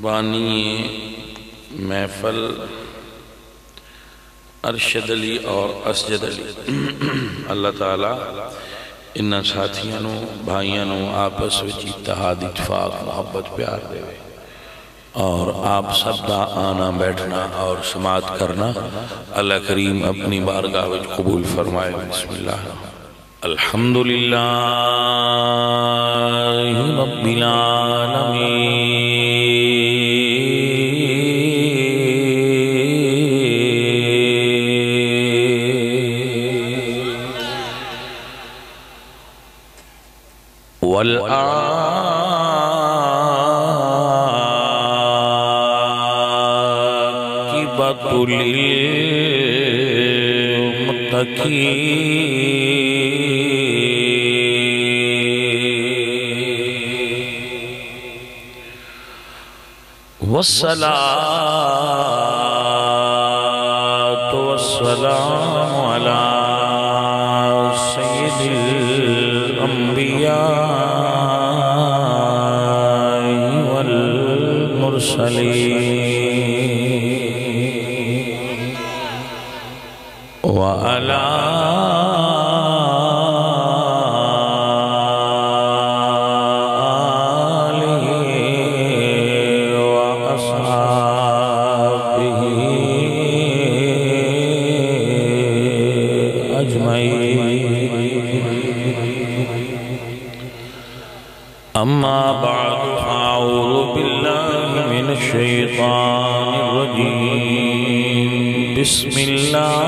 بانی محفل ارشد علی اور اسجد علی اللہ تعالیٰ انہاں ساتھیاں نو بھائیاں نو آپس وچ اتحاد اتفاق محبت پیار دے اور آپ سب دا آنا بیٹھنا اور سماعت کرنا اللہ کریم اپنی بارگاہ وچ قبول فرمائے. بسم اللہ الحمدللہ رب العالمین والعاقبۃ للمتقین والصلاة والسلام علی سید الانبیاء والمرسلین وعلى آلہ وأصحابہ أجمعین. اما بعد فاعوذ باللہ من الشیطان الرجیم. بسم اللہ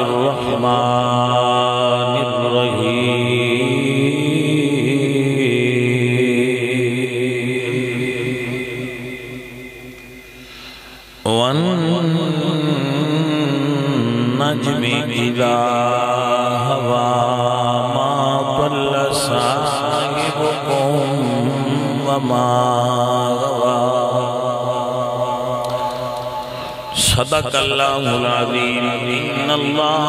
الرحمن الرحیم. والنجم اذا ہوا ما ضل صاحبكم وما غوى. صدق اللہ العظیم. ان اللہ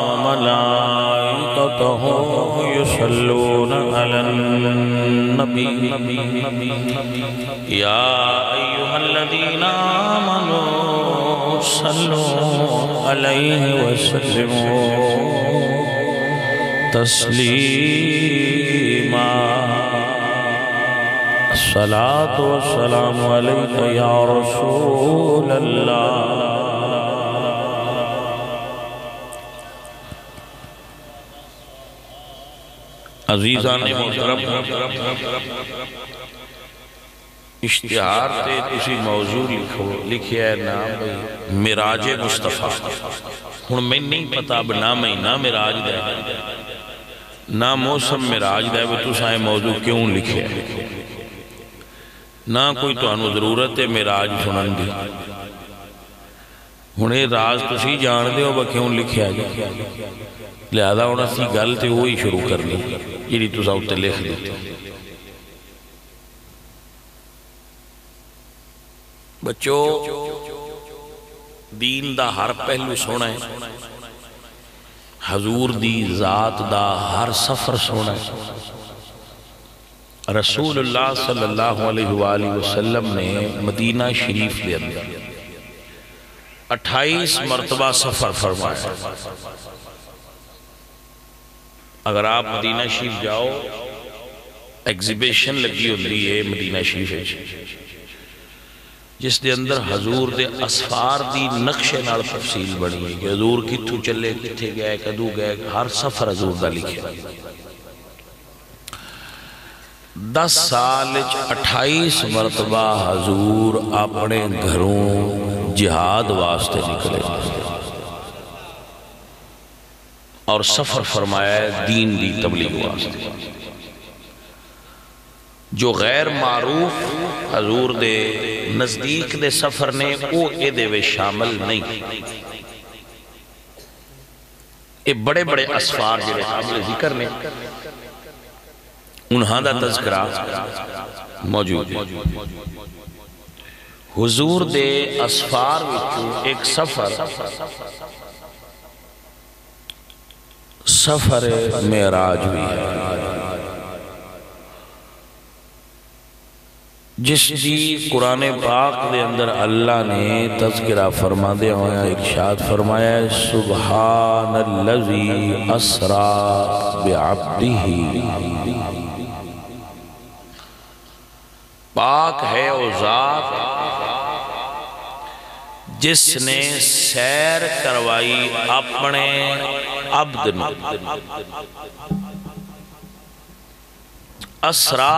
وملائکتہ یصلون علی النبی یا ایہا الذین آمنوا صلوا علیہ وسلموا تسلیما. الصلاة والسلام علیک یا رسول اللہ. عزیزان محترم، اشتہار تے کسی موضوع لکھیا ہے نام معراج مصطفیٰ. ہن میں نہیں پتا اب نہ مہینہ معراج دے نہ موسم معراج دے وہ تسائیں موضوع کیوں لکھیا ہے نہ کوئی تو انو ضرورت ہے معراج سنن دی. ہنے راز تسی جان دے ہو با کیوں لکھیا ہے لہذا ہونا سی گل تے وہی شروع کرنی جی تسا اتے لکھ دیتے. بچو دین دا ہر پہلو سونا ہے، حضور دی ذات دا ہر سفر سونا ہے. رسول اللہ صلی اللہ علیہ وآلہ وسلم نے مدینہ شریف دے اندر 28 مرتبہ سفر فرمایا. اگر آپ مدینہ شریف جاؤ ایگزیبیشن لگی ہوتی ہے مدینہ شریف جس دے اندر حضور دے اسفار دی نقشے نال تفصیل بڑی ہے کہ حضور کتھو چلے کتھے گئے کدو گئے ہر سفر حضور دا لکھے. 10 سال 28 مرتبہ حضور اپنے گھروں جہاد واسطے نکلے اور سفر فرمایا ہے دین دی تبلیغ واسطے. جو غیر معروف حضور دے نزدیک دے سفر نے وہ اے دے وے شامل نہیں. اے بڑے بڑے اسفار جڑے قابل ذکر نے انہاں دا تذکرہ موجود ہے. حضور دے اسفار وچوں ایک سفر معراج بھی ہے. جس دی قرآن پاک دے اندر اللہ نے تذکرہ فرما دے ہویا ارشاد فرمایا ہے سبحان الذی اسرا بعبدہ، پاک ہے وہ ذات جس نے سیر کروائی اپنے عبد نے۔ اسرا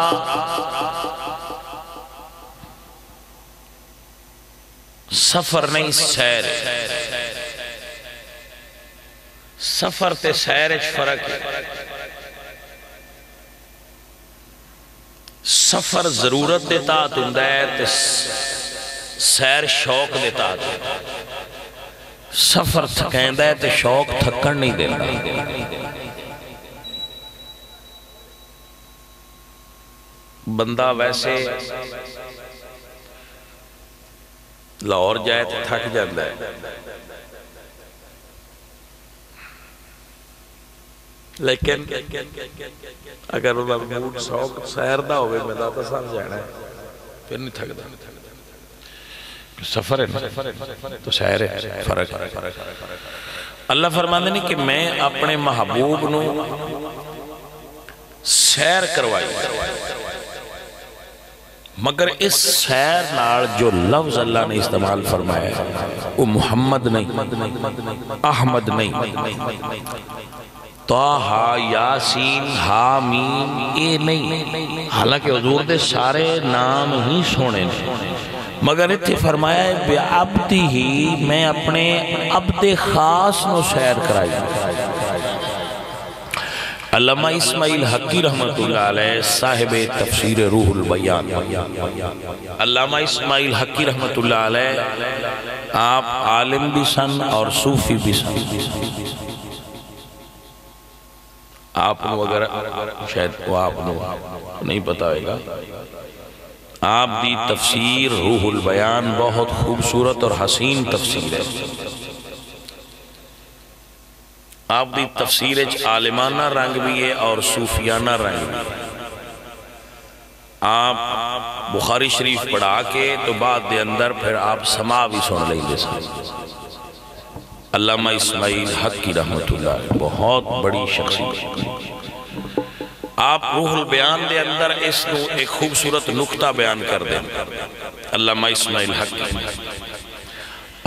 سفر نہیں، سیر۔ سفر تے سیر اچ فرق ہے۔ سفر ضرورت دے تحت ہوندا ہے تے سیر شوق دے تحت ہے۔ سفر تھکیندا ہے تے شوق تھکن نہیں دیندا۔ بندہ ویسے لاہور جائے تو تھک جاندہ ہے، لیکن اگر انہوں موڈ شوق سیر دا ہوئے میں داتا سان جانا ہے پھر نہیں تھک دا۔ سفر ہے تو سیر ہے، فرق ہے۔ اللہ فرماندے نہیں کہ میں اپنے محبوب نو سیر کروائی، مگر اس سیر نال جو لفظ اللہ نے استعمال فرمایا ہے وہ محمد نہیں، احمد نہیں، طٰہٰ، یاسین، حامیم، اے نہیں۔ حالانکہ حضور دے سارے نام ہی سونے نے، مگر اتھے فرمایا ہے بعبدہ، میں اپنے عبد خاص نو سیر کرائی۔ علامہ اسماعیل حقی رحمت اللہ علیہ صاحب تفسیر روح البیان، علامہ اسماعیل حقی رحمت اللہ علیہ آپ عالم بھی سن اور صوفی بھی سن۔ آپ نو اگر شاید وہ آپ نو نہیں پتا ہوئے گا، آپ دی تفسیر روح البیان بہت خوبصورت اور حسین تفسیر ہے۔ آپ دی تفسیر عالمانہ رنگ بھی ہے اور صوفیانہ رنگ بھی ہے۔ آپ بخاری شریف پڑھا کے تو بعد دے اندر پھر آپ سما بھی سن لیں گے۔ علامہ اسماعیل حقی رحمت اللہ بہت بڑی شخصیت۔ آپ روح البیان دے اندر اس کو ایک خوبصورت نقطہ بیان کر دیں۔ علامہ اسماعیل حقی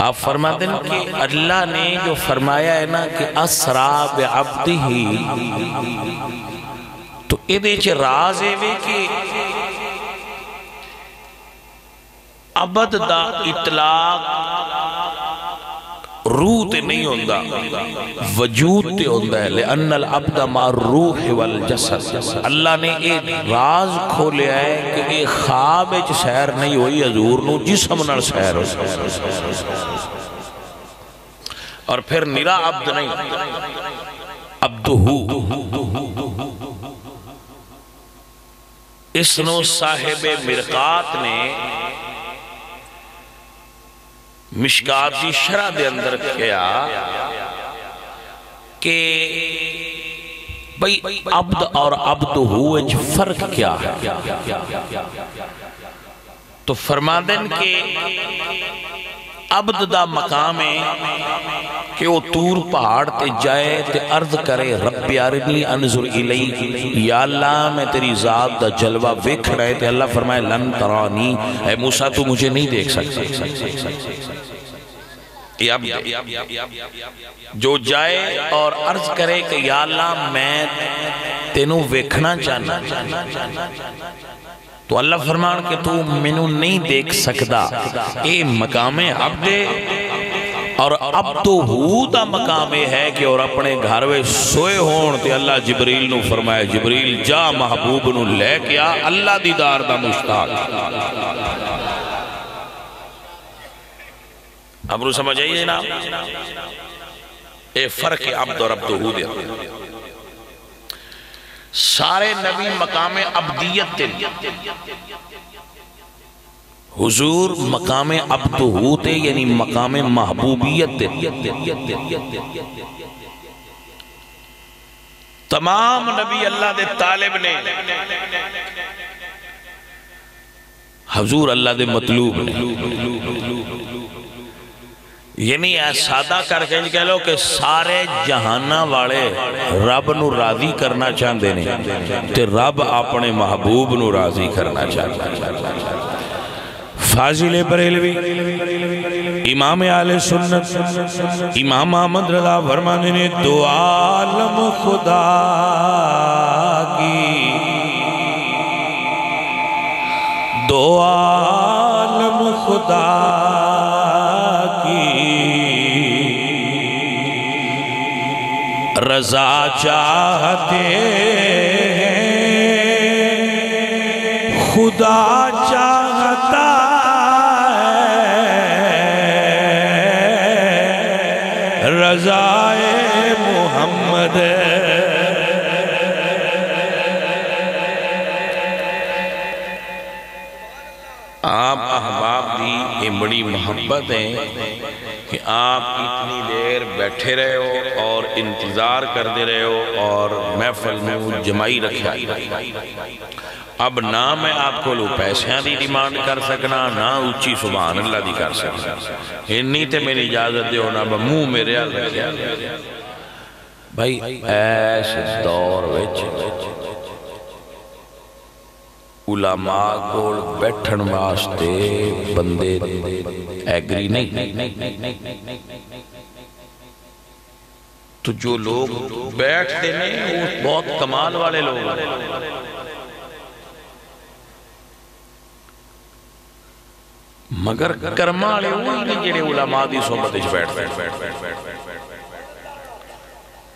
آپ فرماتے ہیں کہ اللہ نے جو فرمایا ہے نا کہ اسرا بعبدہ، تو ادھے چھ راز ہے کہ عبد دا اطلاق روح تے نہیں ہوندہ، وجود تے ہوندہ ہے، لأن العبد مع الروح والجسد۔ اللہ نے ایک راز کھولیا ہے کہ ایک خواب اچ سیر نہیں ہوئی حضور نو، جسم نال سیر ہو۔ اور پھر نرا عبد نہیں، عبدہو۔ اس نو صاحب مرقات نے مشکات دی شرح دے اندر کیا کہ بھئی عبد اور عبدہو اچ فرق کیا ہے؟ تو فرما دیں کہ عبد دا مقام ہے کہ وہ طور پہاڑ تے جائے تے عرض کرے رب ارنی انظر الیک، یا اللہ میں تیری ذات دا جلوہ ویکھ رہے تے اللہ فرمائے لن ترانی، اے موسیٰ تو مجھے نہیں دیکھ سکتا۔ جو جائے اور عرض کرے کہ یا اللہ میں تینوں ویکھنا چاہنا، تو اللہ فرمان کہ تو منو نہیں دیکھ سکتا، اے مقام عبد اور عبدہو دا مقام ہے کہ اور اپنے گھروے سوئے ہون تے اللہ جبریل نو فرمائے جبریل جا محبوب نو لے کیا، اللہ دیدار دا مشتاق۔ اب رو سمجھ آئیے نا اے فرق عبد اور عبدہو دے سارے نبی مقام عبدیت تے، حضور مقام عبدہو تے یعنی مقام محبوبیت تے۔ تمام نبی اللہ دے طالب نے حضور اللہ دے مطلوب نے، یعنی سادہ کر کے کہہ لو کہ سارے جہانہ والے رب نو راضی کرنا چاہتے ہیں تے رب اپنے محبوب نو راضی کرنا چاہتا ہے۔ فاضل بریلوی امام اہل سنت امام احمد رضا فرمانے نے دو عالم خدا کی، دو عالم خدا کی رضا چاہتے ہیں، خدا چاہتا رضائے محمد۔ آپ احباب دی یہ بڑی محبت ہے کہ آپ اتنی دیر بیٹھے رہے ہو اور انتظار کرتے رہے ہو اور محفل میں جمائی رکھا۔ اب نہ میں آپ کو پیسیاں دی ڈیمانڈ کر سکنا، نہ اچھی سبحان اللہ دی کر سکنا، انہی تے میری اجازت دے ہونا منہ میرے حال رکھیا۔ بھائی ایس دور وچ علماء کول بیٹھن واسطے بندے ایگری نہیں، تو جو لوگ بیٹھتے ہیں وہ بہت کمال والے لوگ ہیں، مگر کرما والے وہی نہیں جڑے علماء دی صحبت وچ بیٹھتے ہیں۔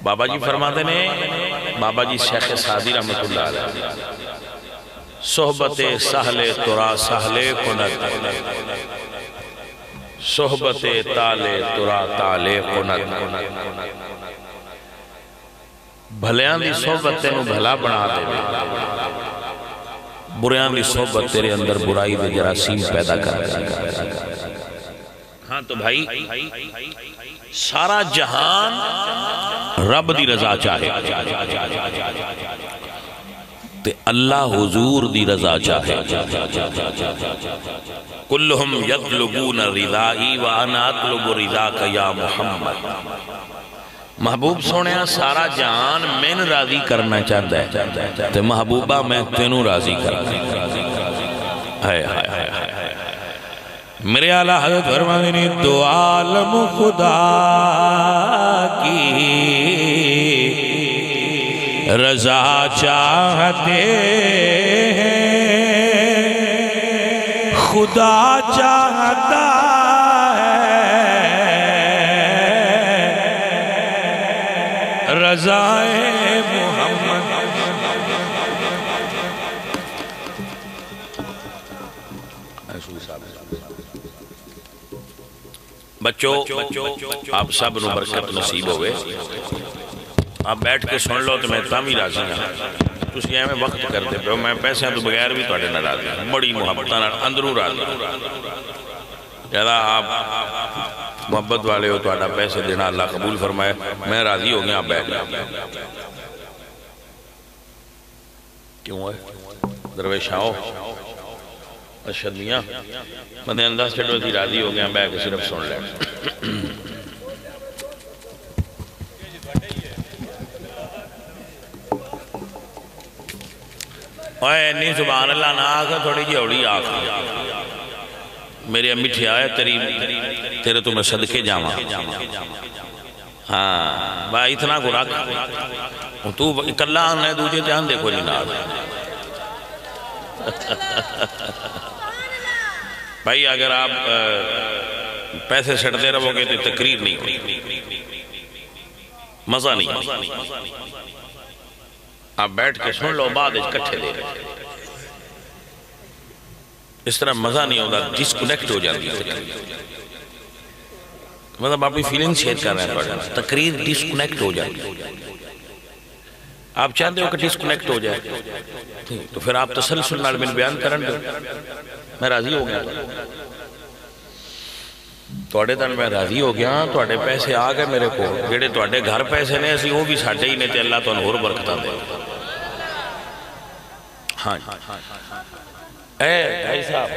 بابا جی فرماتے ہیں، بابا جی شیخ سعدی رحمۃ اللہ علیہ، صحبت سہل ترا سہل کند، صحبت تال ترا تال کند، بھلیاں دی صحبت تینوں بھلا بنا دے، بریاں دی صحبت تیرے اندر برائی دے جراثیم پیدا کر دے۔ ہاں تو بھائی سارا جہان رب دی رضا چاہے تے اللہ حضور دی رضا چاہے۔ کلہم یطلبون رضائی وانا اطلب رضاک یا محمد۔ محبوب سونیا سارا جہان میں راضی کرنا چاہتا ہے تے محبوبہ میں تینوں راضی کرنا ہے۔ میرے اعلیٰ حضرت فرماتے ہیں دو عالم خدا کی رضا چاہتے ہیں، خدا چاہتا ہے رضائے محمد۔ بچوں آپ سب نو برکت نصیب ہوئے، آپ بیٹھ کے سن لو تو میں تامی راضی ہوں، تسی میں وقت کرتے پہ میں پیسے تو بغیر بھی توڑے نہ راضی ہوں، بڑی محبتاں اندروں راضی جدا آپ محبت والے ہو توڑا پیسے دینا اللہ قبول فرمائے، میں راضی ہو گیا آپ بیٹھ گیا۔ کیوں ہے درویش آؤ اشدیاں مدین انداز چھڑو تھی راضی ہو گیا بیٹھ کے صرف سن لے۔ اوہ انی سبحان اللہ نہ آکھا تھوڑی جی اوڑی آکھا، میری امی ٹھیائے تیرے تو میں صدقے جاما۔ ہاں بھائی اتنا کو رکھ تو اکلہ آنے دوجے جان دیکھو نہیں نہ بھائی اگر آپ پیسے سڑتے رہو گے تو تقریر نہیں ہوگی، مزہ نہیں، آپ بیٹھ کے سن لو بعد اکٹھے دے رہے اس طرح مزہ نہیں ہوگا، ڈسکنیکٹ ہو جاتی ہے، مطلب آپ کی فیلنگ شیئر کر رہے ہیں، تقریر ڈسکنیکٹ ہو جاتی ہے۔ آپ چاہتے ہو کہ ڈسکنیکٹ ہو جائے تو پھر آپ تسلسل نال میں بیان کرن دو، میں راضی ہو گیا توڑے تن میں راضی ہو گیا، توڑے پیسے آگئے میرے کو جڑے توڑے گھر پیسے نے اسی وہ بھی ساٹھے ہی نہیں تے اللہ تو انہور برکتہ دے۔ ہاں بھائی صاحب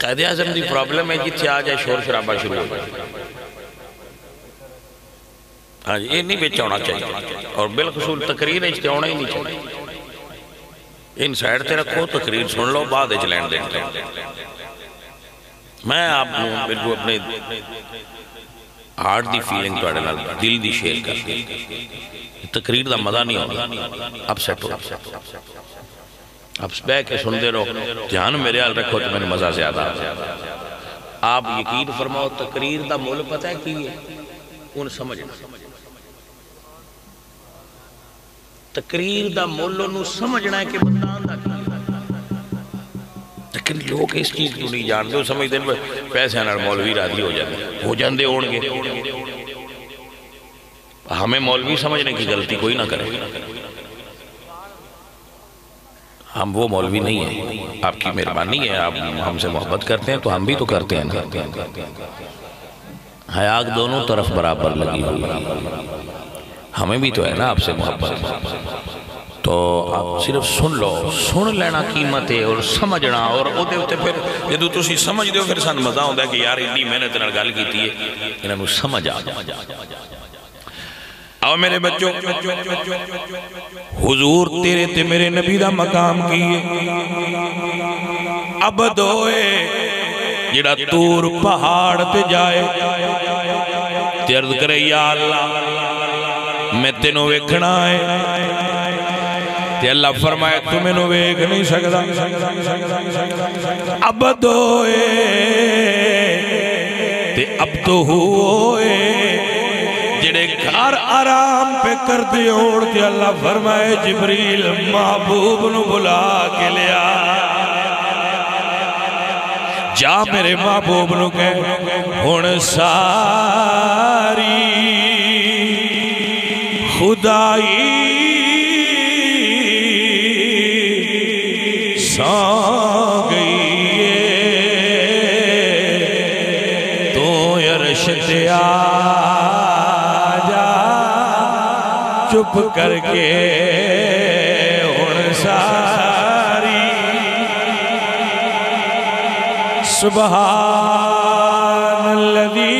قائد اعظم دی پرابلم ہے جتھے آ جائے شور شرابہ شروع ہو جائے. ہاں جی یہ نہیں بیچ ہونا چاہیے اور بالخصوص تقریر اجتے ہونا ہی نہیں چاہیے. ان سائڈ تے رکھو تقریر سن لو بعد اچھ لینڈ دیکھتے ہیں. میں آپ کو بالکل اپنے ہارٹ دی فیلنگ تو اڑے دل دی شیئر کر دی. تقریر دا مزہ نہیں ہونا اب سیٹ ہو اب بے کے سن دے رہو دھیان میرے حال رکھو تو میں نے مزہ زیادہ. آپ یقین فرماؤ تقریر دا مول پتہ ہے کی ہے ان سمجھنا. تقریر دا مول انہوں سمجھنا ہے کہ بندان دا کی. لیکن لوگ اس چیز کو نہیں جانتے ہو سمجھتے ہیں پیسے انہر مولوی راضی ہو جاندے ہونگے. ہمیں مولوی سمجھنے کی غلطی کوئی نہ کرے. ہم وہ مولوی نہیں ہیں. آپ کی مہربانی ہے آپ ہم سے محبت کرتے ہیں تو ہم بھی تو کرتے ہیں. حیاء دونوں طرف برابر لگی ہوئی ہمیں بھی تو ہے نا آپ سے محبت. تو آپ صرف سن لو سن لینا قیمت ہے اور سمجھنا اور او دے ہوتے پھر جدو تسی سمجھ دے ہو پھر سان مزہ ہوتا ہے کہ یار اتنی محنت نال گل کیتی ہے انہوں سمجھ آ جائے. آؤ میرے بچوں حضور تیرے تے میرے نبی دا مقام کیے. اب دوئے جڑا تور پہاڑ تے جائے تے عرض کرے یا اللہ میں تینوں ویکھنا ہے. تے اللہ فرمائے تو میں نو ویکھ نہیں سکتا. اب دوئے تے اب تو ہوئے جڑے گھر آرام پہ کر دے اوڑ تے اللہ فرمائے جبریل محبوب نو بلا کے لیا جا میرے محبوب نو کہے ہن ساری خدائی سو گئی تو عرش تے آجا چپ کر کے ہن ساری سبحان الذی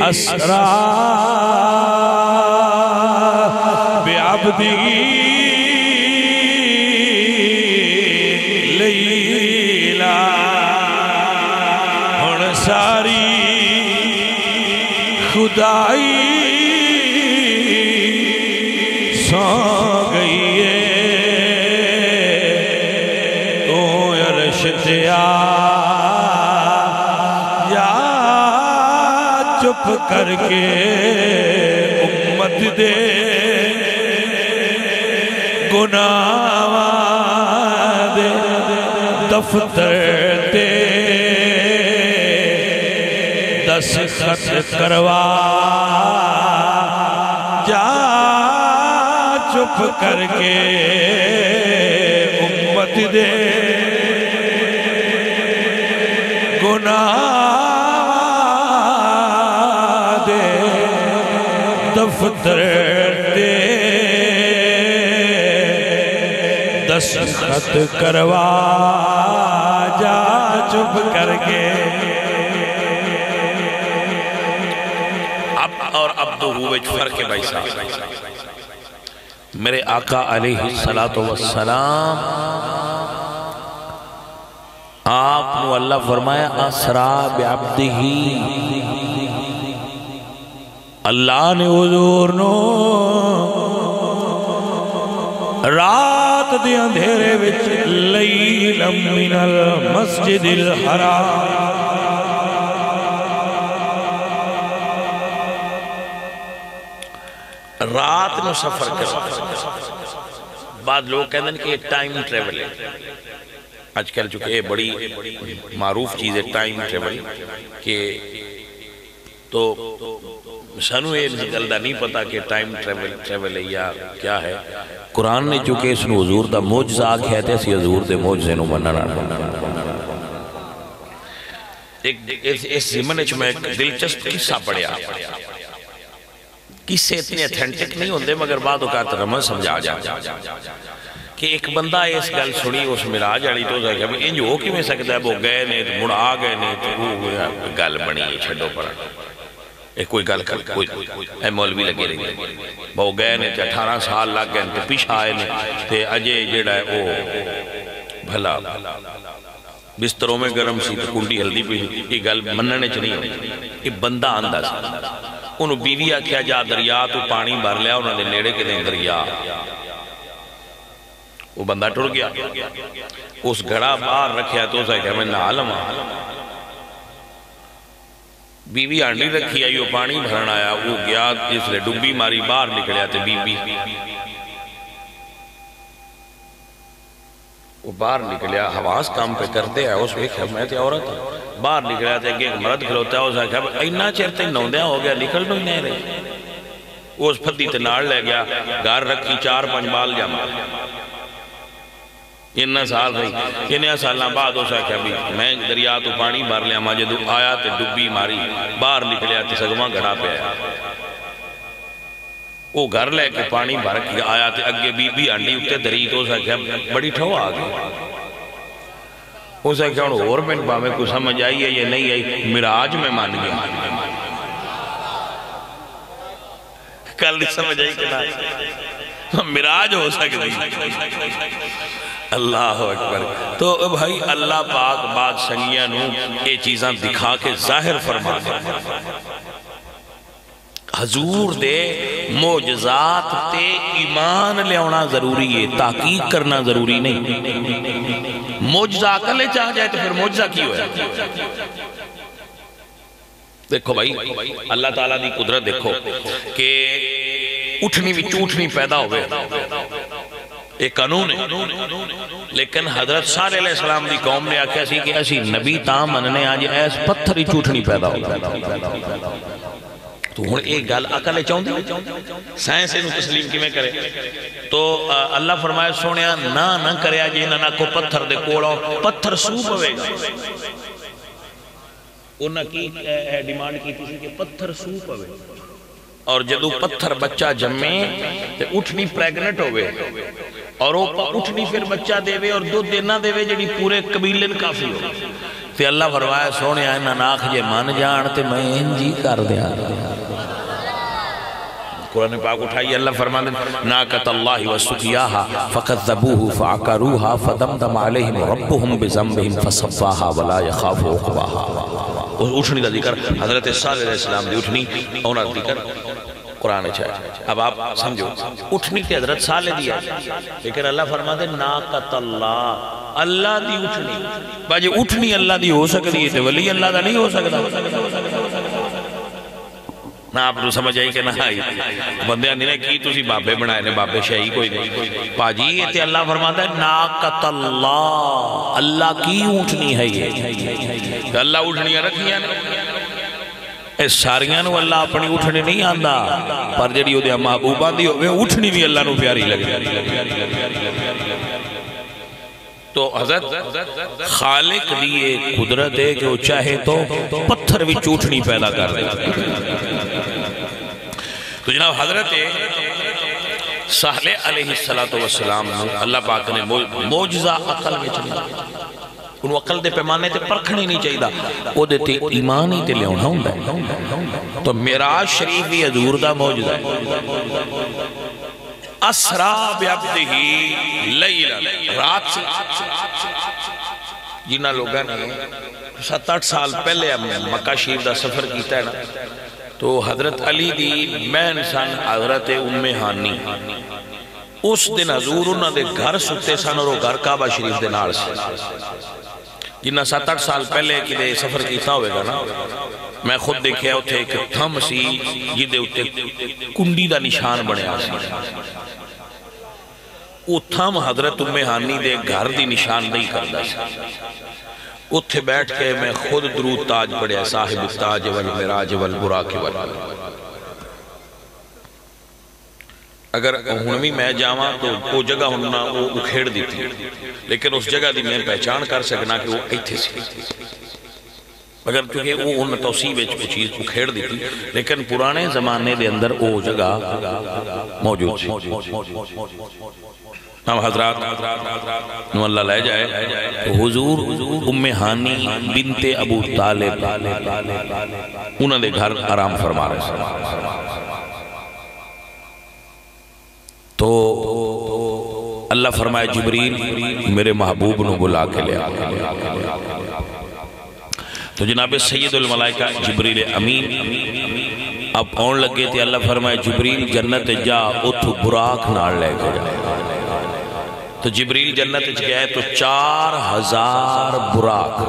اسرا بعبدہ لیلا. ہن ساری خدائی سو گئی ہے تو عرش تے آجا چپ کر کے امت دے گناہ دے دفتر دے دستخط کروا جا چپ کر کے امت دے گناہ دے دفتر دے دستخط کروا جا چپ کر کے. اور عبدو ہوئے فرق بھائی صاحب میرے آقا علیہ السلام آپ نے اللہ فرمایا اسرا بعبدہ اللہ نے حضور نو رات دے اندھیرے وچ لیلا من المسجد الحرام رات نو سفر کر. بعد لوگ کہتے ہیں کہ یہ ٹائم ٹریول ہے. آج کل چونکہ یہ بڑی معروف چیز ہے ٹائم ٹریول کہ تو سانو یہ گلدہ نہیں پتا کہ ٹائم ٹریول ہے یا کیا ہے. قرآن نے چونکہ اس نے حضور دا موجزہ آکھیا ہے اسی حضور دے موجزے نو مننا. اس زمانے میں ایک دلچسپ قصہ پڑھیا. قصے اتنے اتھینٹک نہیں ہوندے مگر بعد اوقات رمض سمجھا جاتا. کہ ایک بندہ اس گل سنی اس معراج والی تو کہ انج ہو کیویں سکدا ہے، وہ گئے نے مڑ آ گئے نے تو گل بنی ہے چھڈو پڑا ایک کوئی گل کر کوئی اے مولوی لگے رہے وہ گئے نے 18 سال لگ گئے تے پیچھے آئے نے تے اجے جڑا ہے وہ بھلا بستروں میں گرم سی تے کنڈی ہلدی پئی یہ گل مننے چ نہیں ہوئی یہ بندہ آندا سی انہوں بیوی آکھیا جا دریا تو پانی بھر لیا انہوں نے نیڑے کے دیں دریا وہ بندہ ٹر گیا اس گھڑا باہر رکھیا تو اسے کہ میں نہا لواں بیوی آنڈی رکھی آئی وہ پانی بھرن آیا وہ گیا جس لئے ڈبی ماری باہر نکلیا تے بیوی وہ باہر نکلیا حواس کام پہ کرتے ہیں اس وقت میں تے عورت باہر نکلیا تے ایک مرد کھلوتا ہے اسے کہا اینا چرتے نوندیاں ہو گیا نکل نو ہی نہیں رہے وہ اس پھدی تے ناڑ لے گیا گھر رکھی 4-5 بال جمع انہا سال رہی انہا سالنا بعد اسے کہا بھی میں دریا تو پانی بھر لیا ماجد آیا تے ڈبی ماری باہر نکلیا تے سگواں گھڑا پہ آیا وہ گھر لے کے پانی بھر کے آیا تے اگے بی بی انڈی اتے دری تو اسے کہا بڑی ٹھو آگئی اسے کہا انہوں اور میں باہمیں کو سمجھ آئی ہے یہ نہیں آئی معراج میں مان گیا کل نہیں سمجھ آئی کہ نہ معراج ہو سکتی اللہ اکبر تو بھائی اللہ پاک بعد سنگیاں نو یہ چیزاں دکھا کے ظاہر فرما دے حضور دے معجزات تے ایمان لے ہونا ضروری ہے تحقیق کرنا ضروری نہیں معجزہ کلے چاہ جائے تو پھر معجزہ کی ہوئے دیکھو بھائی اللہ تعالیٰ دی قدرت دیکھو کہ اٹھنی بھی چوٹنی پیدا ہوئے ایک قانون ہے لیکن حضرت صالح علیہ السلام دی قوم نے آکھا سی کہ ایسی نبی تاں مننے آج ایس پتھر ہی چوٹنی پیدا ہوگا تو ہن ایک گل عقل چاہوں دی سائنس انہوں تسلیم کی میں کرے تو اللہ فرمائے سونیا نہ کرے آج انہاں کو پتھر دے کوڑا پتھر سوپ ہوئے گا انہاں کی ڈیمانڈ کی تھی کہ پتھر سوپ ہوئے اور جدو پتھر بچہ جمے تے اٹھنی پریگنٹ ہوئے اور وہ اٹھنی پھر بچہ دے وے اور دو دینا دے وے جڑی پورے قبیلے کافی ہو تے اللہ فرمایا سونے آئے ناک جے مان جان تے میں انجی کر دیا قرآن پاک اٹھائی اللہ فرمانے ناکت اللہ وسقیاها فکذبوه فعقروها فدمدم علیہم ربهم بذنبهم فصفاها ولا يخاف عقباها اٹھنی دا ذکر حضرت صالح علیہ السلام دی اٹھنی اونا ذکر قرآن چاہے اب آپ سمجھو اٹھنی تے حضرت صالح دیا لیکن اللہ فرماتے ناکت اللہ اللہ دی اٹھنی باجے اٹھنی اللہ دی ہو سکتی ہے تے ولی اللہ دا نہیں ہو سکتا نہ آپ نے سمجھ آئی کہ نہ آئی بندے نے کی تسی بابے بنائے نے بابے شہی کوئی نہیں پاجی تے اللہ فرماتا ہے ناکت اللہ اللہ کی اٹھنی ہے یہ اللہ اٹھنیاں رکھیاں اس ساریاں نو اللہ اپنی اٹھنے نہیں آندہ پر جڑی ہو دیا محبوبہ دی ہوئے اٹھنی بھی اللہ نو پیاری لگے تو حضرت خالق دیئے قدرت ہے کہ وہ چاہے تو پتھر بھی چوٹنی پیدا کر دے تو جناب حضرت صالح علیہ السلام اللہ پاک نے معجزہ عقل میں چلی انہوں عقل دے پیمانے تے پرکھنے نہیں چاہیدہ وہ دیتے ایمان ہی تے لے ہونا ہوں تو معراج شریف بھی حضور دا معجزہ ہے اسرا بعبدہ لیلا رات سے جنہ لوگاں نے 7-8 سال پہلے مکہ شریف دا سفر کیتا ہے نا تو حضرت علی دی میں انسان حضرت ام ہانی اس دن حضور انہوں نے گھر سکتے سن اور وہ گھر کعبہ شریف دے نال سے جنہ 7-8 سال پہلے کی دے سفر کیتا ہوئے گا نا میں خود دیکھے ہوتے ایک تھم سی جدے ہوتے کنڈی دا نشان بڑے آسی وہ تھم حضرت ام ہانی دے گھر دی نشان نہیں کردہ سی اتھے بیٹھ کے میں خود درود تاج پڑھیا صاحب التاج والمراج والبراک والبراک اگر ہنوی میں جاواں تو وہ جگہ ہننا وہ اکھیڑ دی تھی لیکن اس جگہ دی میں پہچان کر سکنا کہ وہ ایتھے سی اگر کیونکہ وہ ان توسیب ایچ چیز اکھیڑ دی تھی لیکن پرانے زمانے دے اندر وہ جگہ موجود سی ہم حضرات نو اللہ لے جائے تو حضور ام ہانی بنت ابو طالب انہوں نے گھر آرام فرما رہے تو اللہ فرمائے جبریل میرے محبوب نو بلا کے لیا تو جناب سید الملائکہ جبریل امین اب آن لگے تھے اللہ فرمائے جبریل جنت جا اتھو براق نال لے کے جا تو جبریل جنت گئے تو 4000 براق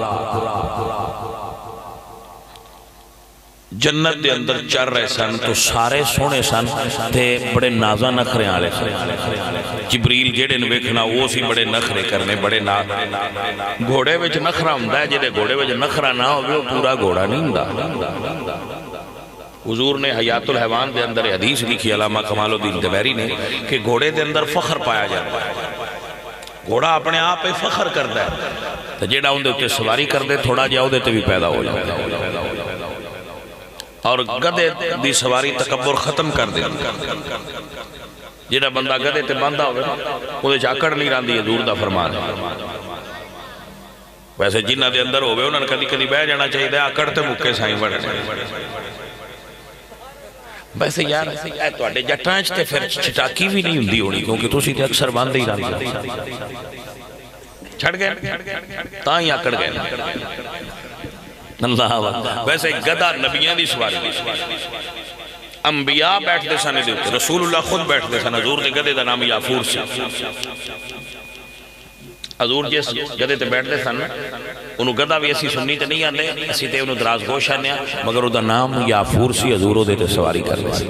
جنت دے اندر چر رہے سن تو سارے سونے سن تے بڑے نازا نخرے آلے سن جبریل جیڑے نویکھنا وہ سی بڑے نخرے کرنے بڑے گھوڑے وچ نخرہ ہوندا ہے جیڑے گھوڑے وچ نخرہ نہ ہوگے وہ پورا گھوڑا نہیں ہوندا حضور نے حیات الحیوان دے اندر حدیث لکھی علامہ کمال الدین دبیری نے کہ گھوڑے دے اندر فخر پایا جاتا ہے گھوڑا اپنے آپ پہ فخر کرتا ہے تو جیڑا ان دے اتے سواری کر دے تھوڑا جاؤ دے تے بھی پیدا ہو جاتا اور گدے دی سواری تکبر ختم کر دے جیڑا بندہ گدے تے باندھا ہوئے وہ دے چاکڑ نہیں راندی حضور دا فرمان ہے ویسے جنہ دے اندر ہوئے انہوں نے کدی کدی بہ جانا چاہیے دے آکڑ تے مکے سائیں بڑھنے ویسے یار تو اڈے جٹانچ تے پھر چٹاکی بھی نہیں ہوندی ہونی کیونکہ تو اسی تے اکثر باندھے ہی راندی چھڑ گئے تاں ہی آکڑ گئے اللہ ویسے گدہ نبیان دی سواری انبیاء بیٹھ دے سانے دیتے رسول اللہ خود بیٹھ دے سانے حضور دے گدے دا نام یافور سے حضور جس گدے تے بیٹھ دے سانے انہوں گدہ بھی اسی سننی تے نہیں آنے اسی تے انہوں دراز گوش آنے مگر وہ دا نام یافور سی حضور دے تے سواری کر دے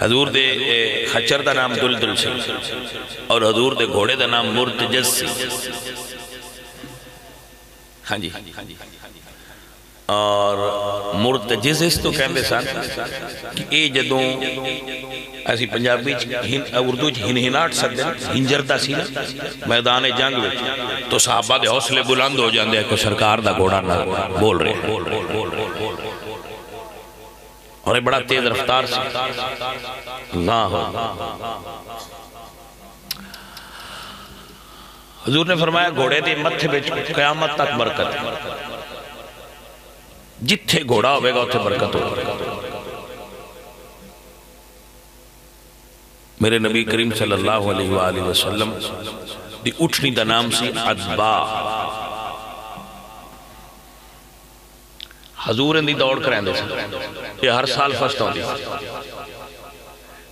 حضور دے خچر دا نام دلدل سی اور حضور دے گھوڑے دا نام مرتجز سی ہاں جی اور مرتجز اس تو کہندے سان کہ اے جدوں ایسی پنجابی اردو ہنہناٹ سکتے ہنجردہ سی میدان جنگ میں تو صحابہ دے حوصلے بلند ہو جاندے کہ سرکار دا گھوڑا نہ بول رہے اور یہ بڑا تیز رفتار سی اللہ ہو حضور نے فرمایا گھوڑے دے متھے بچ قیامت تک برکت جتھے گھوڑا ہوئے گا اتھے برکت ہوگا میرے نبی کریم صلی اللہ علیہ وآلہ وسلم دی اٹھنی دا نام سی عدبا حضور اندی دوڑ کریں دے سے یہ ہر سال فسٹ ہوں دی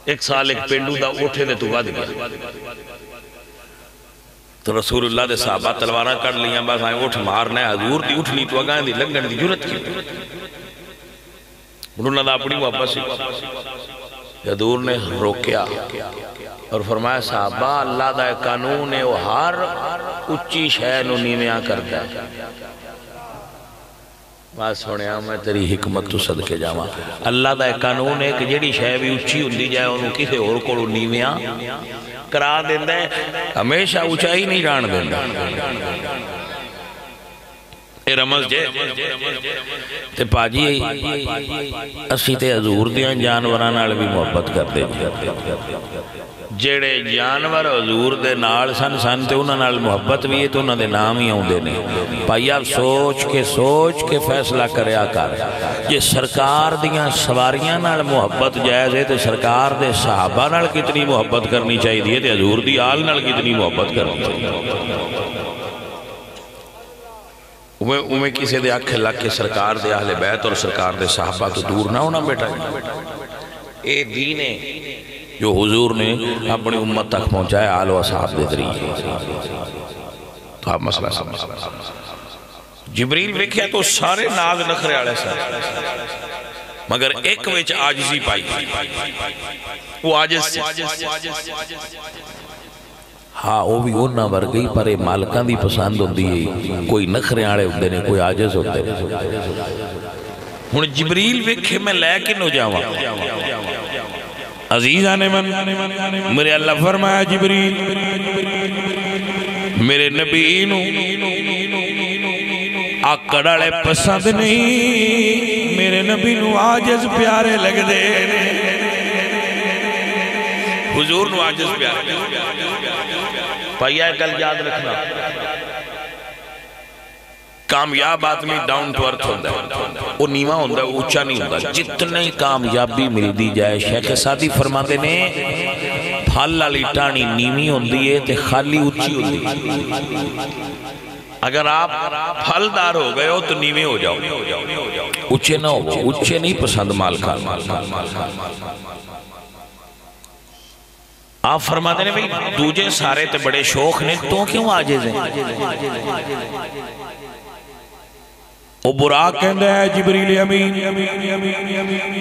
ایک سال ایک پینڈو دا اٹھے دے تو بد گیا تو رسول اللہ دے صحابہ تلوارہ کر لیاں بس آئیں اٹھ مارنا ہے حضور دی اٹھنی تو اگائیں دی لنگن دی جرت کی انہوں نے اپنی واپس سی حضور نے روکیا اور فرمایا صحابہ اللہ دا قانون ہے وہ ہر اچھی شہر نو نیمیاں کرتا ہے بات سنیا میں تیری حکمت تو صدقے جاواں اللہ دا قانون ہے کہ جیڑی شہر بھی اچھی ہوندی جائے انہوں کسے اور کو نیمیاں کرا دیندہ ہے ہمیشہ اونچائی نہیں جان دیندہ اے رمز جے تے پاجی اسی تے حضور دیاں جانوران آل بھی محبت کر دے جیڑے جانور حضور دے نال سن سن تے انہاں نال محبت بھی ہے تو انہاں دے نام ہی آؤں دے نہیں پائیا سوچ کے فیصلہ کریا کر یہ سرکار دیاں سواریاں نال محبت جائز ہے تے سرکار دے صحابہ نال کتنی محبت کرنی چاہیے دیئے تے حضور دی آل نال کتنی محبت کرنی چاہیے انہیں کسی دے آنکھیں لگ کے سرکار دے اہل بیت اور سرکار دے صحابہ تو دور نہ ہونا بیٹا اے دین ہے جو حضور نے اپنی امت تک پہنچائے آل و صحاب دے ذریعے تو آپ مسئلہ سمجھ جبریل ویکھیا تو سارے ناز نخرے آلے سارے مگر ایک ویچ آجزی پائی وہ آجز سے ہاں وہ بھی وہ نہ ور گئی پر مالکان دی پسند ہوندی ہے کوئی نخرے آڑے ہوندے نے کوئی آجز ہوندے نے ہن جبریل ویکھے میں لیکن ہو جاواں عزیزان من میرے اللہ فرمایا جبریل میرے نبی نو آکڑاڑے پسند نہیں میرے نبی نو آجز پیارے لگ دے حضور نو عاجز پیار پائیا گل یاد رکھنا کامیاب آدمی ڈاؤن ٹو ارتھ ہوتا ہے وہ نیواں ہوتا ہے اونچا نہیں ہوتا جتنے کامیابی مل دی جائے شیخ سادی فرماتے نے پھل والی ٹانی نیویں ہوندی ہے تے خالی اونچی ہوندی ہے اگر آپ پھلدار ہو گئے ہو تو نیویں ہو جاؤ اونچے نہ ہو اونچے نہیں پسند مال کھا آپ فرماتے ہیں بھئی دوجے سارے تے بڑے شوق نے تو کیوں عاجز ہیں وہ براق کہندہ ہے جبریل امین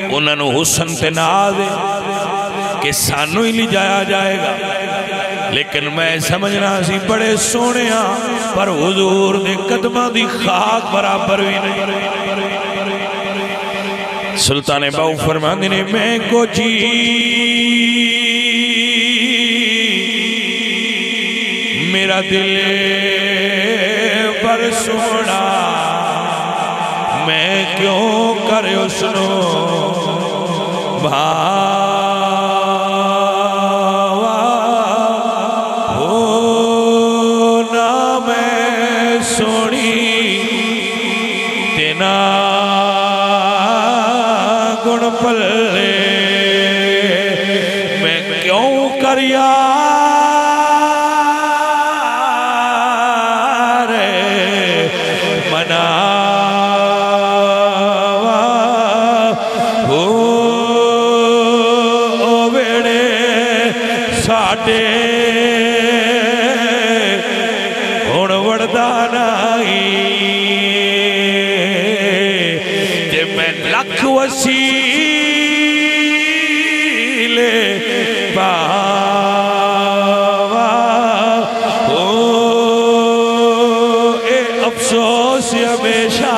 انہوں نے حسن تے ناز کہ سانو ہی لی جایا جائے گا لیکن میں سمجھنا سی بڑے سونے ہاں پر حضور دے قدمہ دی خاک برابر بھی نہیں سلطان باؤ فرماندے نے میں کو جی میرا دل پر سونا میں کیوں کرے سنو بھاوا ہو نہ میں سونی تینا گن پلے میں کیوں کریا وسیلے پاوا ہو اے افسوس ہمیشہ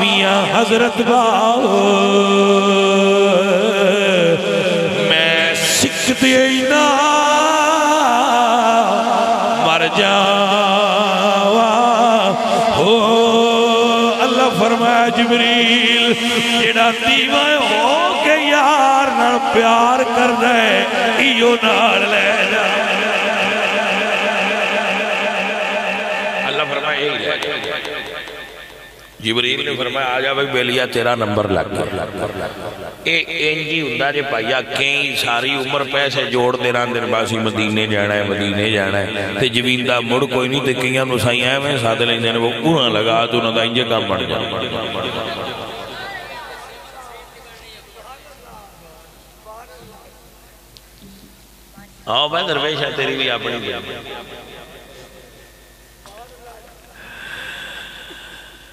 میاں حضرت باؤ میں سکھتے ہی نہ مر جاوا ہو اللہ فرمایا جبریل جڑا دیوائے ہو کے یار نہ پیار کر رہے ایو نال لے جا اللہ فرمایا یہی لے جبریل نے فرمایا آجا بھائی بیلیا تیرا نمبر لگ گیا انجی ہندہ جے پایا کئی ساری عمر پیسے جوڑ دینا دن باسی مدینے جانا ہے تے جویندہ مڑ کوئی نہیں تے کئیاں نسائی آئے میں ساتھ لیں دینے وہ کوہاں لگا تو نہ دا انجے کام بڑھ جا آؤ بھائی درویش ہے تیری بھی اپنی بھی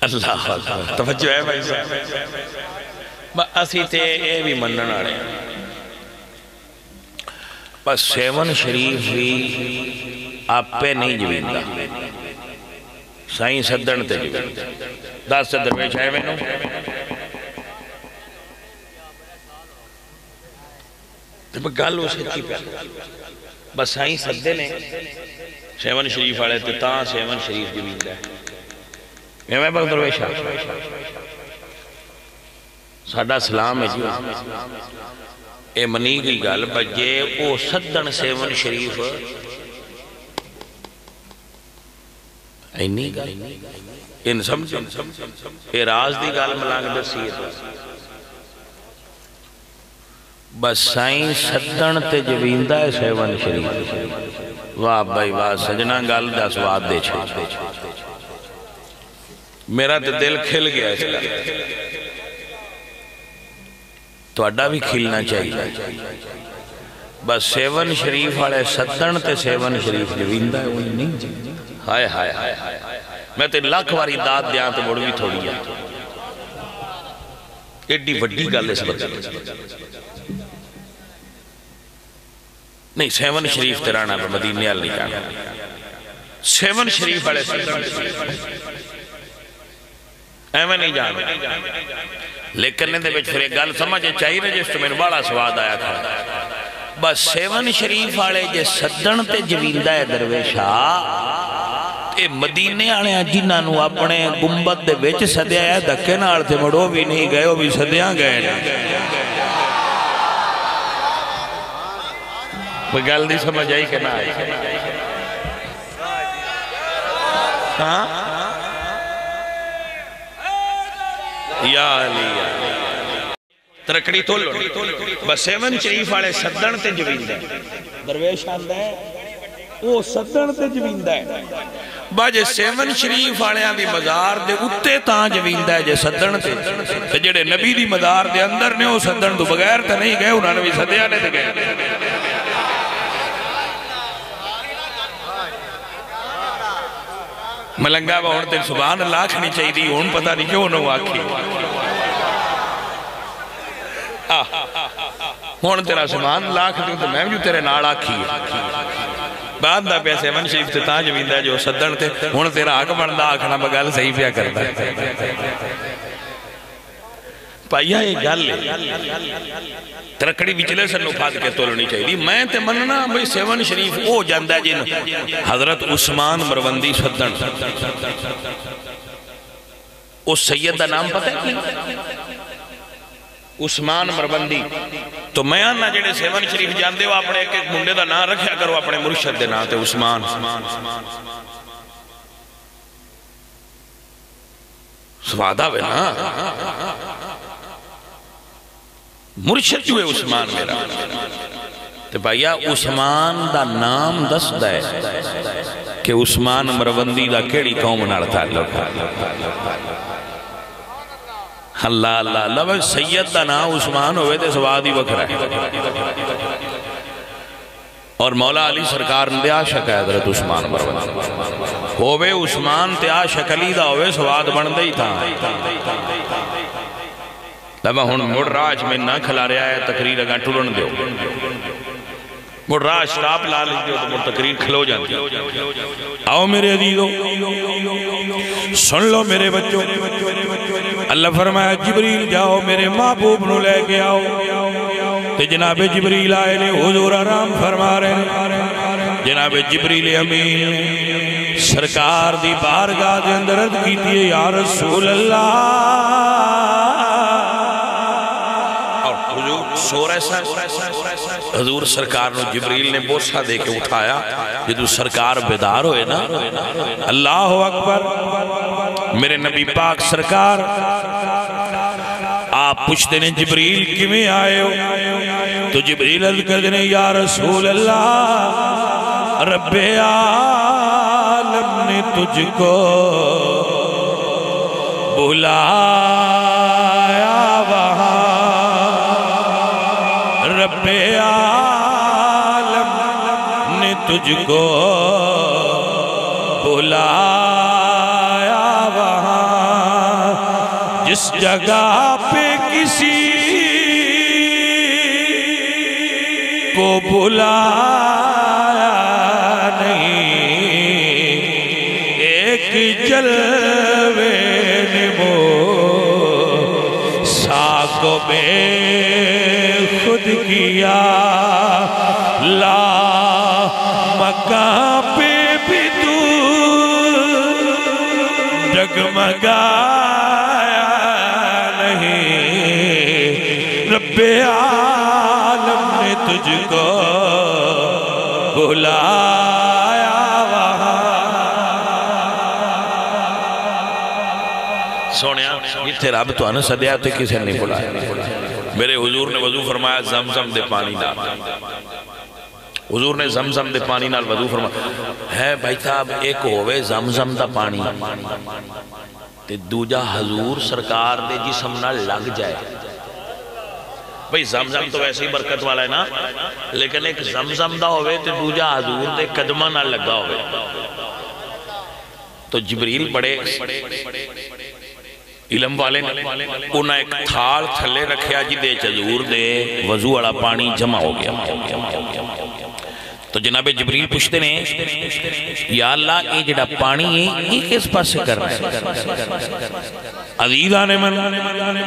اللہ توجہ ہے بھائی صاحب اسی تے اے بھی منن آ رہے ہیں بس سیون شریف بھی آپ پہ نہیں جویندہ سائیں صدن تے جویندہ 10 صدر میں چھائے میں نو تو گل اسے تھی پہ بس سائیں صدن نے سیون شریف آلے تے تاں سیون شریف جویندہ ہے میں بغد درویشہ ساڑھا سلام ہے جو اے منی کی گل بجے او صدن سیون شریف اینی گل ان سمجھو اے راز دی گل ملانگ دسی ہے بس سائیں صدن تے جویندہ ہے سیون شریف واہ بھائی واہ سجنہ گل دا سواد دے چھے میرا تے دل کھل گیا اس کا تو اڈا بھی کھلنا چاہیے بس سیون شریف آلے صدن تے سیون شریف جویندہ ہے وہی نہیں جی ہائے ہائے ہائے میں تے لاکھ واری داد دیاں تے بڑھ بھی تھوڑی ہے ایڈی وڈی گل اس بات نہیں سیون شریف تیرانا پہ مدینے آل نہیں جانا سیون شریف آلے صدن ایویں نہیں جانا لیکن نے دے بچ پھر ایک گل سمجھے چاہیے نا جس تو میں نے بڑا سواد آیا تھا بس سیون شریف آلے جے صدن تے جویندہ ہے درویشہ اے مدینے آنے جنہاں نو اپنے گنبد دے وچ سدیا ہے دکے نال تے مڑو بھی نہیں گئے وہ بھی سدیاں گئے کوئی گل نہیں سمجھ آئی کہ نہ آئی؟ ہاں یا علی ترکڑی تو لو بس سیون شریف والے سدن تے جویندہ ہے درویش آندہ ہے وہ سدن تے جویندہ ہے باجے سیون شریف والے دی مزار دے اتے تاں جویندہ ہے جے سدن تے جڑے نبی دی مزار دے اندر نے وہ سدن تو بغیر تے نہیں گئے انہوں نے بھی سدیا نے تے گئے ملنگا با ہون تے سبحان اللہ کھنی چاہی دی ہون پتہ نہیں کیوں نو آکھی ہون تیرا سبحان اللہ کھنی تو میں جو تیرے ناڑ آکھی بعد دا پہ سیون شریف تے تاں جویندہ جو سدن تے ہون تیرا حق بندہ آکھنا بگل صحیح پیا کرتا ہے پائیا یہ گل ہے ترکڑی بچلے سے نفاد کے تولنی چاہیے میں تے مننا بھئی سیون شریف او جاندہ جن حضرت عثمان مروندی سدن اس سید دا نام پتہ ہے عثمان مروندی تو میں آنا جڑے سیون شریف جاندے ہو اپنے ایک ایک منڈے دا نام رکھیا کرو اپنے مرشد دے نام تے عثمان سوادہ بے نا مرشد جو ہے عثمان میرا تو بھائیا عثمان دا نام دس دے کہ عثمان مروندی دا کیڑی قوم نارتا ہے اللہ اللہ اللہ بھائی سید دا نام عثمان ہوئے تھے سوادی وکر ہے اور مولا علی سرکار نے عاشق ہے حضرت عثمان مروندی ہوئے عثمان تے عاشق علی دا ہوئے سواد بن دے ہی تھا لبا ہون مڑ راج میں نہ کھلا رہا ہے تقریر اگاں ٹولن دیو مڑ راج سٹاپ لا لی دیو تو مڑ تقریر کھلو جانتی آؤ میرے عزیزو سن لو میرے بچوں اللہ فرمایا جبریل جاؤ میرے محبوب نو لے کے آؤ تے جناب جبریل آئے لے حضور آرام فرما رہے جناب جبریل امین سرکار دی بارگاہ دے اندر عرض کیتی ہے یا رسول اللہ سور ایسا حضور سرکار نے جبریل نے بوسہ دے کے اٹھایا جدو سرکار بیدار ہوئے نا اللہ اکبر میرے نبی پاک سرکار آپ پوچھتے ہیں جبریل کیویں آئے ہو تو جبریل عرض کر دینے یا رسول اللہ رب عالم نے تجھ کو بلایا وہاں رب عالم نے تجھ کو بلایا وہاں جس جگہ پہ کسی کو بلایا نہیں ایک جلوے نے موسیٰ کو بے خود کیا لا مکان پہ بھی تو جگمگایا نہیں رب عالم نے تجھ کو بلایا وہاں سونیا یہ تیرا اب تو آنا صدیہ تے کسے نہیں بلایا میرے حضور نے وضو فرمایا زمزم دے پانی نال حضور نے زمزم دے پانی نال وضو فرمایا ہے بھائی صاحب ایک ہوئے زمزم دا پانی تے دوجہ حضور سرکار دے جسم نال لگ جائے بھائی زمزم تو ویسے ہی برکت والا ہے نا لیکن ایک زمزم دا ہوئے تے دوجہ حضور دے قدمہ نال لگا ہوئے تو جبریل بڑے علم والے انہاں ایک تھال تھلے رکھیا جی دے حضور دے وضو والا پانی جمع ہو گیا تو جناب جبریل پوچھتے نے یا اللہ اے جڑا پانی ہے یہ کس پاس سے کر رہا ہے عزیزان من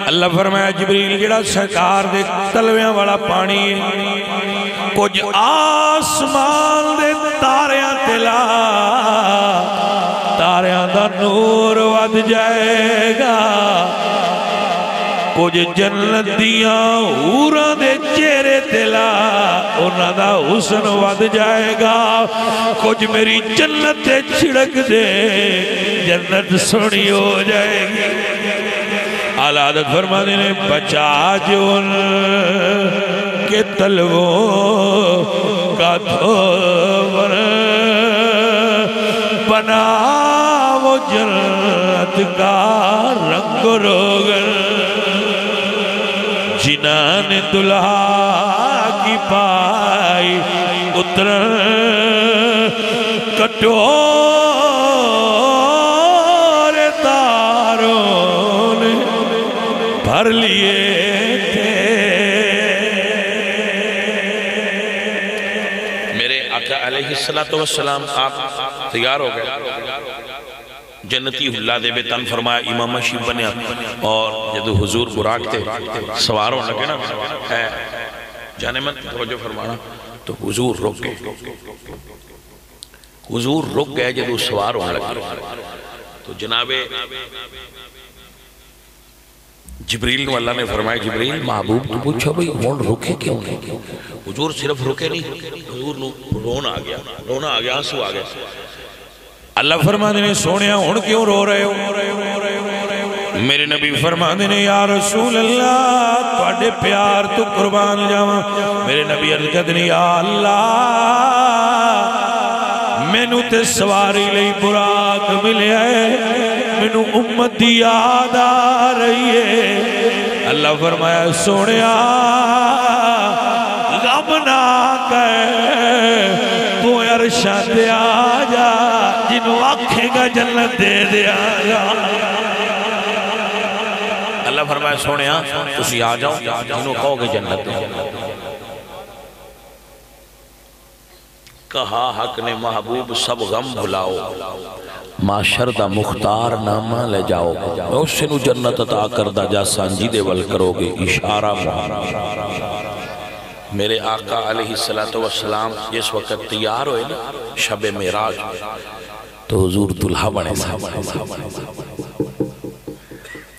اللہ فرمایا جبریل جڑا سرکار دے تلویاں والا پانی ہے کچھ آسمان دے تاریاں تلا تاریاں دا نور ود جائے گا کچھ جنت دیاں حوراں دے چہرے تلا انہاں دا حسن ود جائے گا کچھ میری جنت تے چھڑک دے جنت سونی ہو جائے گی اعلیٰ حضرت فرما دینے بچا جون کے طلبوں کا دھوبر بنا وہ جنت کا رنگ روغن جنہاں نے دلہا کی پائی اترن کٹور تاروں نے بھر لیے تھے میرے آقا علیہ السلام آپ تیار ہو گئے جنتی اللہ دے بے تن فرمایا امام شیف بنیا اور جدو حضور براق تے سواروں لگے نا جانے من توجہ فرمانا تو حضور رک گئے جدو سواروں لگے تو جناب جبریل نو اللہ نے فرمایا جبریل محبوب تو پوچھو بھئی ہون رکے کیوں نہیں حضور صرف رکے نہیں حضور نو رونا آ گیا آنسو آ گیا اللہ فرما دینے سونیا ہون کیوں رو رہے ہو میرے نبی فرما دینے یا رسول اللہ تواڈے پیار تو قربان جاواں میرے نبی عرض کردے یا اللہ مینوں تے سواری لئی براق ملیا ہے مینوں امت دی یاد آ رہی ہے اللہ فرمایا سونیا غم نہ کر تو عرشاں تے آ جا جنہوں آنکھیں گا جنت دے دیا گا اللہ فرمایا سونیا تسی آ جاؤ جنہوں کہو گے جنت دے کہا حق نے محبوب سب غم بھلاؤ معاشر دا مختار نامہ لے جاؤ میں اس سے نو جنت عطا کردہ جا سانجی دے ول کرو گے اشارہ میرے آقا علیہ السلام جس وقت تیار ہوئے نا شب معراج تو حضور دلہا بنے صاحب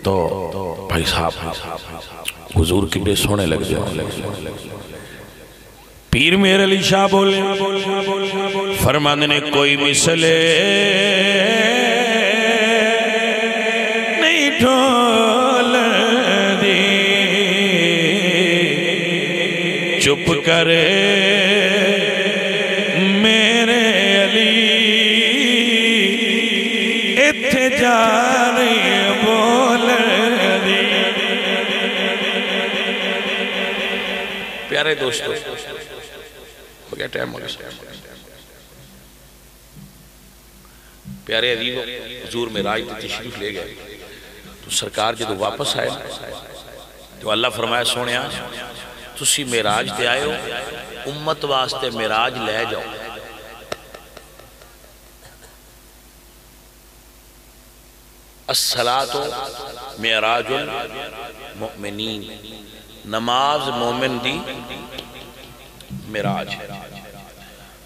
تو بھائی صاحب حضور کبھے سونے لگ جائے پیر میرے علی شاہ بولے فرمانے نے کوئی مثلے نہیں ڈھول دی چپ کرے میرے علی اتھے جانے بول دی پیارے دوستو ہو گیا ٹائم ہو گیا پیارے عزیزو حضور معراج تے تشریف لے گئے تو سرکار جدو واپس آئے تو اللہ فرمایا سونیا تسی معراج تے آئے ہو امت واسطے معراج لے جاؤ الصلاۃ معراج المؤمنین نماز مومن دی معراج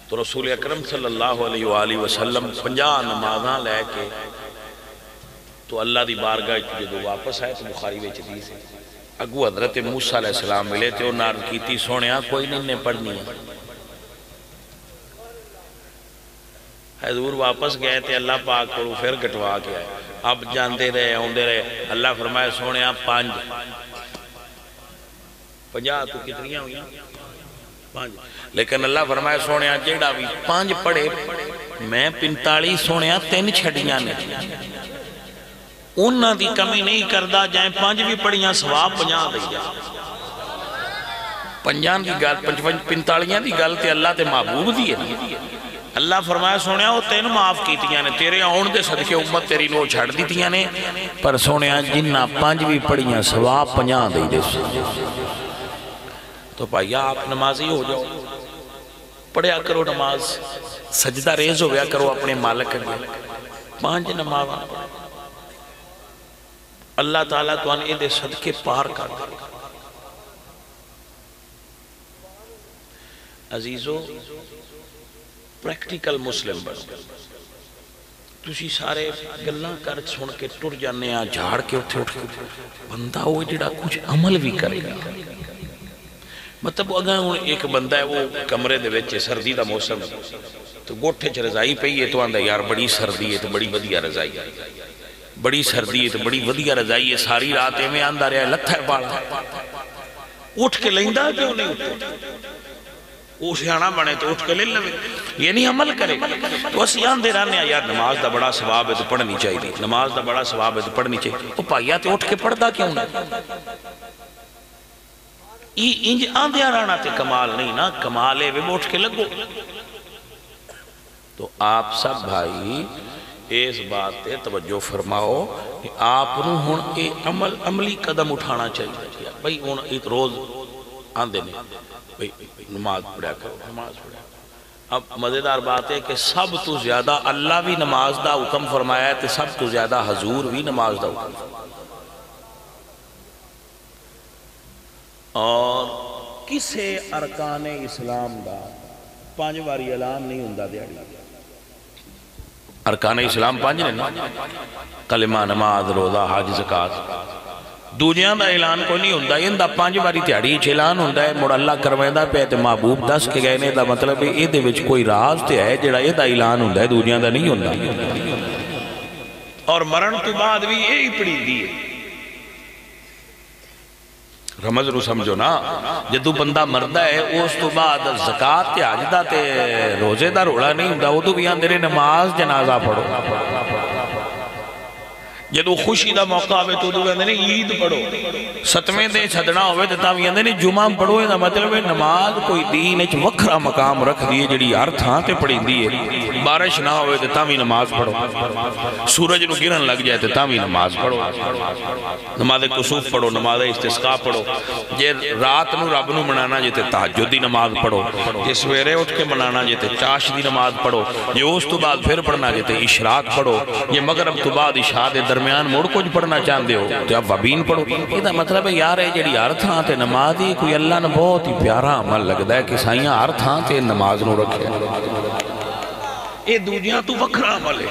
تو رسول اکرم صلی اللہ علیہ وآلہ وسلم 50 نمازاں لے کے تو اللہ دی بارگاہ جدو واپس آئے تو بخاری وچ حدیث ہے اگو حضرت موسیٰ علیہ السلام ملے تھے انہاں عرض کیتی سونیا کوئی نہیں نے پڑھنی ہے حضور واپس گئے تھے اللہ پاک کو پھر گٹوا کے آئے اب جاندے رہے ہوندے رہے اللہ فرمائے سونیا 5 50 تو کتنیاں ہوئی 5 لیکن اللہ فرمائے سونیا جیڑا بھی 5 پڑھے میں 45 سونیا 3 چھڑیاں نے انہاں دی کمی نہیں کردہ جائیں 5 بھی پڑھیاں ثواب 50 دے جائیں 50 دی گل 45 دی گل تے اللہ تے محبوب دی ہے اللہ فرمایا سونیا وہ 3 معاف کیتیاں نے تیرے آن دے صدقے امت تیری نو چھڑ دیتیاں نے پر سونیا جنہ 5 بھی پڑھیاں ثواب 50 دے دے تو بھائیہ آپ نمازی ہو جاؤ پڑھیا کرو نماز سجدہ ریز ہو گیا کرو اپنے مالک کے 5 نماز اللہ تعالیٰ تو انہیں دے صدقے پار کر دے عزیزو پریکٹیکل مسلم بنو تسی سارے گلاں کر سن کے ٹر جانے جھاڑ کے اٹھے اٹھ کے بندہ وہ جڑا کچھ عمل بھی کرے گا. مطلب اگر ایک بندہ ہے وہ کمرے دے وچ سردی دا موسم تو گوٹھے چ رضائی پئی ہے تو آندا یار بڑی سردی ہے تو بڑی ودیا رضائی ہے, بڑی سردی ہے تو بڑی ودیا رضائی ہے, ساری رات میں آندا رہا لتھا پالا اٹھ کے لیندا کیوں نہیں اٹھے, وہ سیانا بنے تو اٹھ کے لے لوے, یہ نہیں عمل کرے. تو اسی آندے رہنے یار نماز دا بڑا ثواب ہے تو پڑھنی چاہیے, نماز دا بڑا ثواب ہے تو پڑھنی چاہیے. تو پائیا تو اٹھ کے پڑھدا کیوں نہیں؟ انج آندے رہنا تے کمال نہیں نا, کمال ہے وہ اٹھ کے لگو. تو آپ سب بھائی اس بات تے توجہ فرماؤ کہ آپ نو ہن اے عملی قدم اٹھانا چاہیے. بھئی ہن ایک روز آندے نے بھئی نماز پڑھا کرو, نماز پڑھا. اب مزیدار بات ہے کہ سب تو زیادہ اللہ بھی نماز دا حکم فرمایا ہے تے سب تو زیادہ حضور بھی نماز دا حکم فرمایا. اور کسے ارکان اسلام دا 5 باری اعلان نہیں ہوندا دیاڑی. ارکان اسلام 5 نے نا, کلمہ, نماز, روزہ, حج, زکات. دوجیاں دا اعلان کو نہیں ہوندا, ان دا 5 باری دیاڑی وچ اعلان ہوندا ہے. مڑ اللہ کرویندا پیا تے محبوب دس کے گئے نے, دا مطلب ہے اے دے وچ کوئی راز تے ہے جڑا اے دا اعلان ہوندا ہے, دوجیاں دا نہیں ہوندا. اور مرن تو بعد بھی یہی پڑھی دی ہے. رمض رو سمجھو نا, جدو بندہ مردہ ہے اس تو بعد زکاة تے حج دا تے روزے دا روڑا نہیں ہوندا, وہ تو بھی اندرے نماز جنازہ پڑھو. جدو خوشی دا موقع ہوئے تو دو اندرے عید پڑھو, 7ویں دے چھدنا ہوئے تو تاوی اندرے جمعہ پڑھو. یہ مطلب ہے نماز کوئی دین اچھ وکھرا مقام رکھ دیئے جڑی ہر تھاں تے پڑھی دیئے. بارش نہ ہوئے تو تاوی نماز پڑھو, سورج نو گرن لگ جائے تو تاوی نماز پڑھو, نماز کسوف پڑھو, نماز استسقاء پڑھو. جے رات نو رب نو منانا جے تے تہجد دی نماز پڑھو, جے سویرے اٹھ کے منانا جے تے چاش دی نماز پڑھو, جے اس تو بعد پھر پڑھنا جے تے اشراق پڑھو, جے مغرب تو بعد عشاء دے درمیان موڑ کچھ پڑھنا چاہندے ہو تو آپ وابین پڑھو. یہ دا مطلب ہے یار ہے جڑی ہر تھاں تے نماز دی کوئی اللہ نے بہت ہی پیارا عمل لگدا ہے کہ سائیاں ہر تھاں تے نماز نو رکھے. یہ دوجیاں تو وکھرا عمل ہے.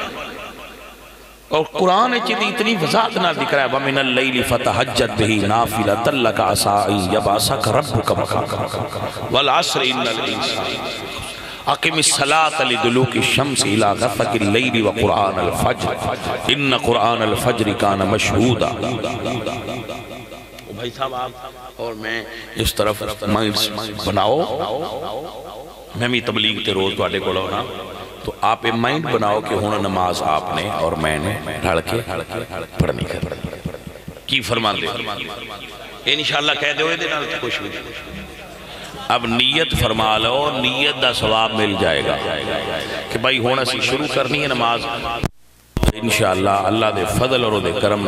اور قرآن چیدی اتنی وضاحت نہ ذکر ہے وَمِنَ اللَّيْلِ فَتَحَجَّتْ بِهِ نَافِلَةً لَكَ عَسَىٰ أَن يَبْعَثَكَ رَبُّكَ مَقَامًا وَالْعَصْرِ إِنَّ الْإِنسَانَ اقم الصلاة لدلوك الشمس الى غسق الليل وقرآن الفجر ان قرآن الفجر كان مشهودا. بھائی صاحب آپ اور میں اس طرف مائنڈز بناؤ, میں بھی تبلیغ تے روز تو آٹے کو لونا, تو آپ ایک مائنڈ بناؤ کہ ہونا نماز آپ نے اور میں نے ڈھڑ کے پڑھنی کر کی فرمان دے. انشاءاللہ کہہ دے ہوئے دے نال خوش ہوئی. اب نیت فرما لو, نیت دا ثواب مل جائے گا کہ بھائی ہونا سی شروع کرنی ہے نماز. انشاءاللہ اللہ دے فضل اور دے کرم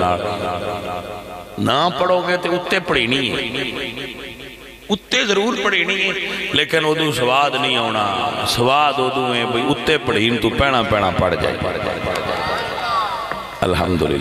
نہ پڑھو گے تو اتے پڑھی نہیں ہے, اتے ضرور پڑھی نہیں ہے لیکن ادو سواد نہیں ہونا. سواد ادو ہے بھئی اتے پڑھین تو پینا پڑھ جائے. الحمدللہ.